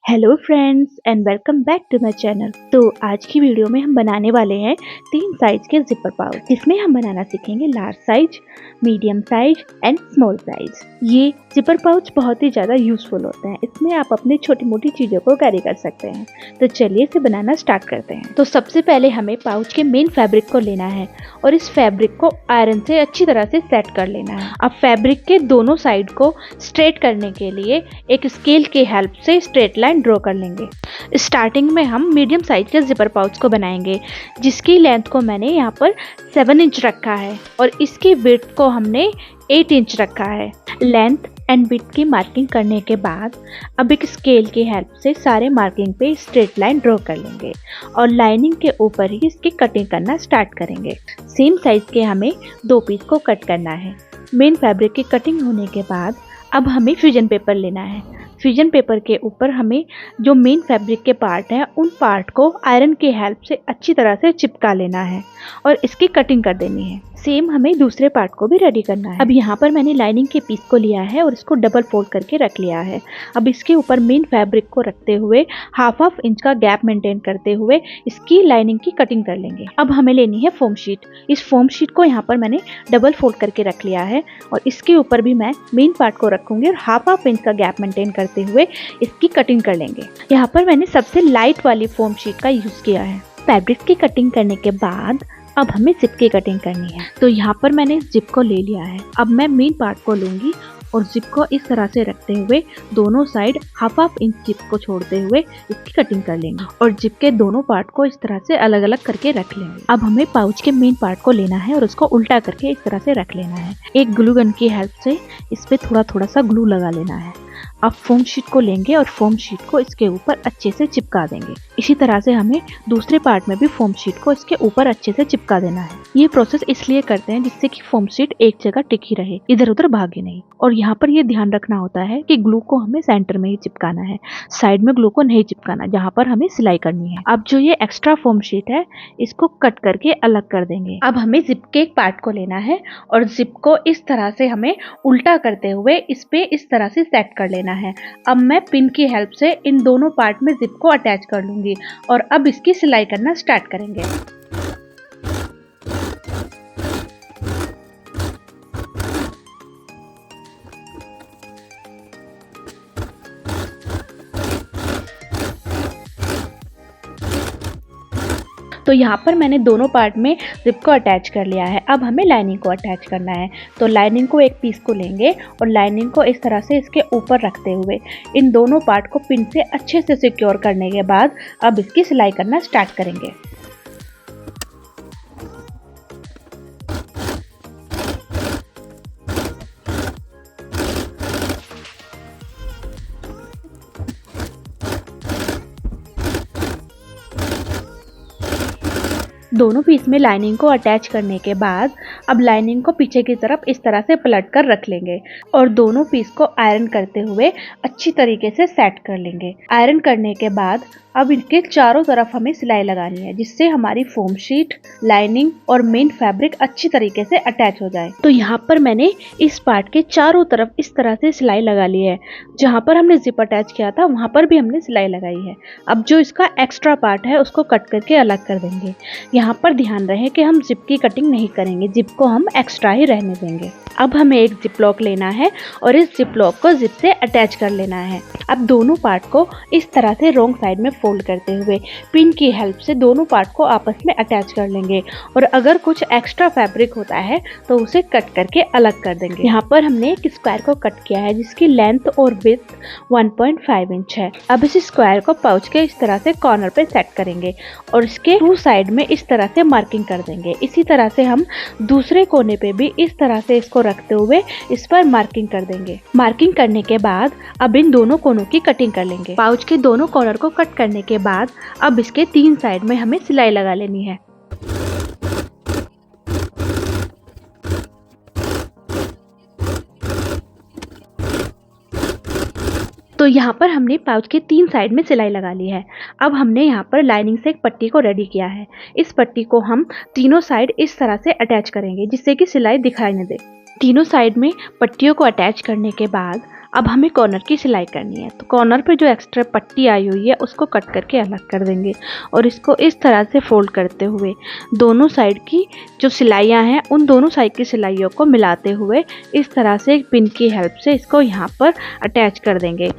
Hello friends and welcome back to my channel. तो आज की वीडियो में हम बनाने वाले हैं 3 साइज के जिपर पाउच, जिसमें हम बनाना सीखेंगे large size, medium size and small size. ये जिपर पाउच बहुत ही ज़्यादा यूजफुल होते हैं। इसमें आप अपनी छोटी मोटी चीज़ों को कैरी कर सकते हैं। तो चलिए इसे बनाना स्टार्ट करते हैं। तो सबसे पहले हमें पाउच के मेन फैब्रिक को लेना है और इस फैब्रिक को आयरन से अच्छी तरह से सेट कर लेना है। अब फैब्रिक के दोनों साइड को स्ट्रेट करने के लिए एक स्केल की हेल्प से स्ट्रेट लाइन ड्रॉ कर लेंगे। स्टार्टिंग में हम मीडियम साइज के जिपर पाउच को बनाएंगे, जिसकी लेंथ को मैंने यहाँ पर 7 इंच रखा है और इसकी विड्थ को हमने 8 इंच रखा है। लेंथ एंड विड्थ की मार्किंग करने के बाद अब एक स्केल की हेल्प से सारे मार्किंग पे स्ट्रेट लाइन ड्रॉ कर लेंगे और लाइनिंग के ऊपर ही इसकी कटिंग करना स्टार्ट करेंगे। सेम साइज के हमें 2 पीस को कट करना है। मेन फैब्रिक की कटिंग होने के बाद अब हमें फ्यूजन पेपर लेना है। फ्यूजन पेपर के ऊपर हमें जो मेन फैब्रिक के पार्ट हैं उन पार्ट को आयरन की हेल्प से अच्छी तरह से चिपका लेना है और इसकी कटिंग कर देनी है। सेम हमें दूसरे पार्ट को भी रेडी करना है। अब यहाँ पर मैंने लाइनिंग के पीस को लिया है और इसको डबल फोल्ड करके रख लिया है। अब इसके ऊपर मेन फैब्रिक को रखते हुए हाफ इंच का गैप मेंटेन करते हुए इसकी लाइनिंग की कटिंग कर लेंगे। अब हमें लेनी है फोम शीट। इस फोम शीट को यहाँ पर मैंने डबल फोल्ड करके रख लिया है और इसके ऊपर भी मैं मेन पार्ट को रखूंगी और हाफ इंच का गैप मेंटेन करते हुए इसकी कटिंग कर लेंगे। यहाँ पर मैंने सबसे लाइट वाली फोम शीट का यूज किया है। फैब्रिक की कटिंग करने के बाद अब हमें जिप की कटिंग करनी है। तो यहाँ पर मैंने जिप को ले लिया है। अब मैं मेन पार्ट को लूंगी और जिप को इस तरह से रखते हुए दोनों साइड हाफ इंच जिप को छोड़ते हुए इसकी कटिंग कर लेंगे और जिप के दोनों पार्ट को इस तरह से अलग अलग करके रख लेंगे। अब हमें पाउच के मेन पार्ट को लेना है और उसको उल्टा करके इस तरह से रख लेना है। एक ग्लू गन की हेल्प से इस पे थोड़ा थोड़ा सा ग्लू लगा लेना है। अब फोम शीट को लेंगे और फोम शीट को इसके ऊपर अच्छे से चिपका देंगे। इसी तरह से हमें दूसरे पार्ट में भी फोम शीट को इसके ऊपर अच्छे से चिपका देना है। ये प्रोसेस इसलिए करते हैं जिससे कि फोम शीट एक जगह टिकी रहे, इधर उधर भागे नहीं। और यहाँ पर ये ध्यान रखना होता है कि ग्लू को हमें सेंटर में ही चिपकाना है, साइड में ग्लू को नहीं चिपकाना जहाँ पर हमें सिलाई करनी है। अब जो ये एक्स्ट्रा फोम शीट है इसको कट करके अलग कर देंगे। अब हमें जिप के एक पार्ट को लेना है और जिप को इस तरह से हमें उल्टा करते हुए इस पे इस तरह से सेट कर लेना है। अब मैं पिन की हेल्प से इन दोनों पार्ट में जिप को अटैच कर लूंगी और अब इसकी सिलाई करना स्टार्ट करेंगे। तो यहाँ पर मैंने दोनों पार्ट में जिप को अटैच कर लिया है। अब हमें लाइनिंग को अटैच करना है। तो लाइनिंग को एक पीस को लेंगे और लाइनिंग को इस तरह से इसके ऊपर रखते हुए इन दोनों पार्ट को पिन से अच्छे से सिक्योर करने के बाद अब इसकी सिलाई करना स्टार्ट करेंगे। दोनों पीस में लाइनिंग को अटैच करने के बाद अब लाइनिंग को पीछे की तरफ इस तरह से पलट कर रख लेंगे और दोनों पीस को आयरन करते हुए अच्छी तरीके से सेट कर लेंगे। आयरन करने के बाद अब इनके चारों तरफ हमें सिलाई लगानी है, जिससे हमारी फोम शीट, लाइनिंग और मेन फैब्रिक अच्छी तरीके से अटैच हो जाए। तो यहाँ पर मैंने इस पार्ट के चारों तरफ इस तरह से सिलाई लगा ली है। जहाँ पर हमने जिप अटैच किया था वहाँ पर भी हमने सिलाई लगाई है। अब जो इसका एक्स्ट्रा पार्ट है उसको कट करके अलग कर देंगे। यहाँ पर ध्यान रहे कि हम जिप की कटिंग नहीं करेंगे, जिप को हम एक्स्ट्रा ही रहने देंगे। अब हमें एक जिप लॉक लेना है और इस जिप लॉक को जिप से अटैच कर लेना है। अब दोनों पार्ट को इस तरह से रॉन्ग साइड में फोल्ड करते हुए पिन की हेल्प से दोनों पार्ट को आपस में अटैच कर लेंगे और अगर कुछ एक्स्ट्रा फैब्रिक होता है तो उसे कट करके अलग कर देंगे। यहाँ पर हमने एक स्क्वायर को कट किया है जिसकी लेंथ और विड्थ 1.5 इंच है। अब इस स्क्वायर को पाउच के इस तरह से कॉर्नर पे सेट करेंगे और इसके 2 साइड में इस तरह से मार्किंग कर देंगे। इसी तरह से हम दूसरे कोने पे भी इस तरह से इसको रखते हुए इस पर मार्किंग कर देंगे। मार्किंग करने के बाद अब इन दोनों कोनों की कटिंग कर लेंगे। पाउच के दोनों कॉर्नर को कट करने के बाद अब इसके 3 साइड में हमें सिलाई लगा लेनी है। तो यहाँ पर हमने पाउच के 3 साइड में सिलाई लगा ली है। अब हमने यहाँ पर लाइनिंग से एक पट्टी को रेडी किया है। इस पट्टी को हम तीनों साइड इस तरह से अटैच करेंगे जिससे कि सिलाई दिखाई न दे। तीनों साइड में पट्टियों को अटैच करने के बाद अब हमें कॉर्नर की सिलाई करनी है, तो कॉर्नर पे जो एक्स्ट्रा पट्टी आई हुई है उसको कट करके अलग कर देंगे और इसको इस तरह से फोल्ड करते हुए दोनों साइड की जो सिलाइयाँ हैं उन दोनों साइड की सिलाइयों को मिलाते हुए इस तरह से पिन की हेल्प से इसको यहाँ पर अटैच कर देंगे।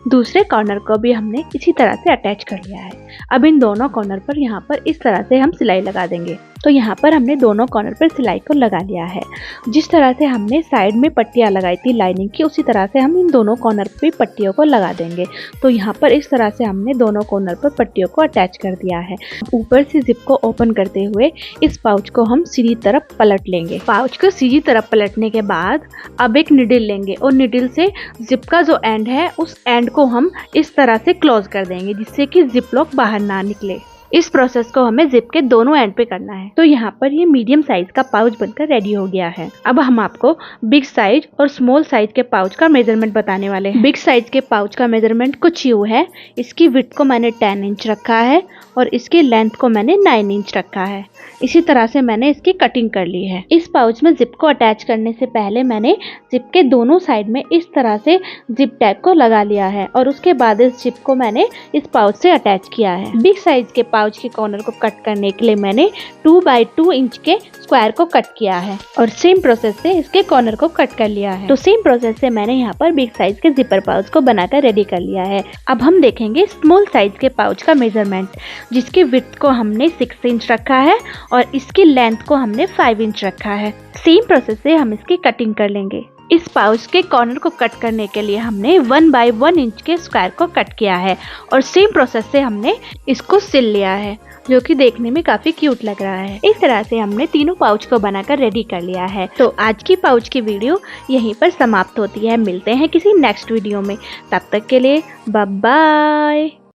दूसरे कॉर्नर को भी हमने इसी तरह से अटैच कर लिया है। अब इन दोनों कॉर्नर पर यहाँ पर इस तरह से हम सिलाई लगा देंगे। तो यहाँ पर हमने दोनों कॉर्नर पर सिलाई को लगा लिया है। जिस तरह से हमने साइड में पट्टियाँ लगाई थी लाइनिंग की, उसी तरह से हम इन दोनों कॉर्नर पे पट्टियों को लगा देंगे। तो यहाँ पर इस तरह से हमने दोनों कॉर्नर पर पट्टियों को अटैच कर दिया है। ऊपर से जिप को ओपन करते हुए इस पाउच को हम सीधी तरफ पलट लेंगे। पाउच को सीधी तरफ पलटने के बाद अब एक निडल लेंगे और निडल से जिप का जो एंड है उस एंड को हम इस तरह से क्लोज कर देंगे, जिससे कि जिप लॉक बाहर ना निकले। इस प्रोसेस को हमें जिप के दोनों एंड पे करना है। तो यहाँ पर ये मीडियम साइज का पाउच बनकर रेडी हो गया है। अब हम आपको बिग साइज और स्मॉल साइज के पाउच का मेजरमेंट बताने वाले हैं। बिग साइज के पाउच का मेजरमेंट कुछ यूँ है। इसकी विड्थ को मैंने 10 इंच रखा है और इसकी लेंथ को मैंने 9 इंच रखा है। इसी तरह से मैंने इसकी कटिंग कर ली है। इस पाउच में जिप को अटैच करने से पहले मैंने जिप के दोनों साइड में इस तरह से जिप टैग को लगा लिया है और उसके बाद इस जिप को मैंने इस पाउच से अटैच किया है। बिग साइज के पाउच के कॉर्नर को कट करने के लिए मैंने 2 बाई 2 इंच के स्क्वायर को कट किया है और सेम प्रोसेस से इसके कॉर्नर को कट कर लिया है। तो सेम प्रोसेस से मैंने यहाँ पर बिग साइज के जिपर पाउच को बनाकर रेडी कर लिया है। अब हम देखेंगे स्मॉल साइज के पाउच का मेजरमेंट, जिसकी विड्थ को हमने 6 इंच रखा है और इसकी लेंथ को हमने 5 इंच रखा है। सेम प्रोसेस से हम इसकी कटिंग कर लेंगे। इस पाउच के कॉर्नर को कट करने के लिए हमने 1 बाई 1 इंच के स्क्वायर को कट किया है और सेम प्रोसेस से हमने इसको सिल लिया है, जो कि देखने में काफी क्यूट लग रहा है। इस तरह से हमने तीनों पाउच को बनाकर रेडी कर लिया है। तो आज की पाउच की वीडियो यहीं पर समाप्त होती है। मिलते हैं किसी नेक्स्ट वीडियो में, तब तक के लिए बाय बाय।